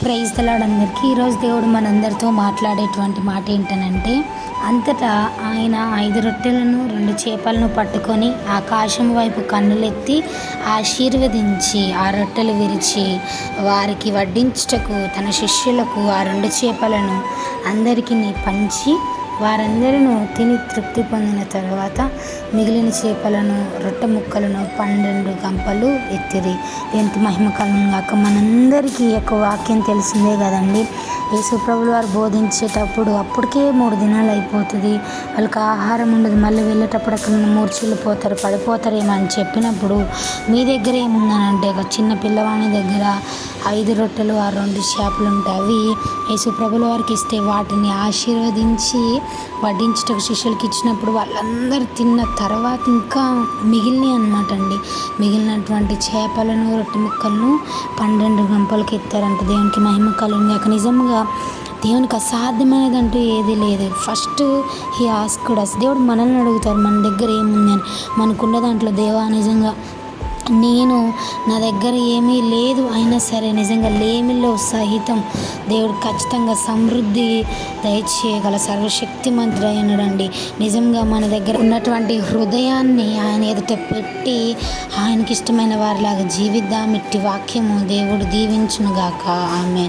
Praise the lord అందరికీ. ఈరోజు దేవుడు మనందరితో మాట్లాడేటువంటి మాట ఏంటనంటే, అంతటా ఆయన 5 రొట్టెలను 2 చేపలను పట్టుకొని ఆకాశం వైపు కన్నులెత్తి ఆశీర్వదించి ఆ రొట్టెలు విరిచి వారికి వడ్డించుటకు తన శిష్యులకు ఆ 2 చేపలను అందరికీ పంచి వారందరూ తిని తృప్తి పొందిన తర్వాత మిగిలిన చేపలను రొట్టె ముక్కలను 12 గంపలు ఎత్తిరి. దేనికి మహిమ కలుగుగాక. మనందరికీ ఈ యొక్క వాక్యం తెలిసిందే కదండి. యేసుప్రభులు వారు బోధించేటప్పుడు అప్పటికే 3 దినాలు అయిపోతుంది, వాళ్ళకి ఆహారం ఉండదు, మళ్ళీ వెళ్ళేటప్పుడు అక్కడ మూర్ఛిల్లిపోతారు, పడిపోతారేమో అని చెప్పినప్పుడు మీ దగ్గర ఏముందనంటే ఒక చిన్న పిల్లవాని దగ్గర 5 రొట్టెలు ఆ 2 చేపలు ఉంటాయి. అవి యేసుప్రభుల వారికి ఇస్తే వాటిని ఆశీర్వదించి వడ్డించుటకు శిష్యులకి ఇచ్చినప్పుడు వాళ్ళందరూ తిన్న తర్వాత ఇంకా మిగిలినవి అనమాట అండి. మిగిలినటువంటి చేపలను రొట్టె ముక్కలను 12 గంపలకి ఎత్తారంట. దేవునికి మహిమ కలుగుగాక. నిజంగా దేవునికి అసాధ్యమైనదంటూ ఏది లేదు. First he asked us. దేవుడు మనల్ని అడుగుతారు మన దగ్గర ఏముంది అని. మనకున్న దాంట్లో దేవా నిజంగా నా దగ్గర ఏమీ లేదు అయినా సరే నిజంగా లేమిలో సహితం దేవుడు ఖచ్చితంగా సమృద్ధి దయచేయగల సర్వశక్తిమంతుడు అయినడండి. నిజంగా మన దగ్గర ఉన్నటువంటి హృదయాన్ని ఆయన ఎదుట పెట్టి ఆయనకి ఇష్టమైన వారిలాగా జీవిద్దాం. ఇట్టి వాక్యము దేవుడు దీవించునుగాక. ఆమేన్.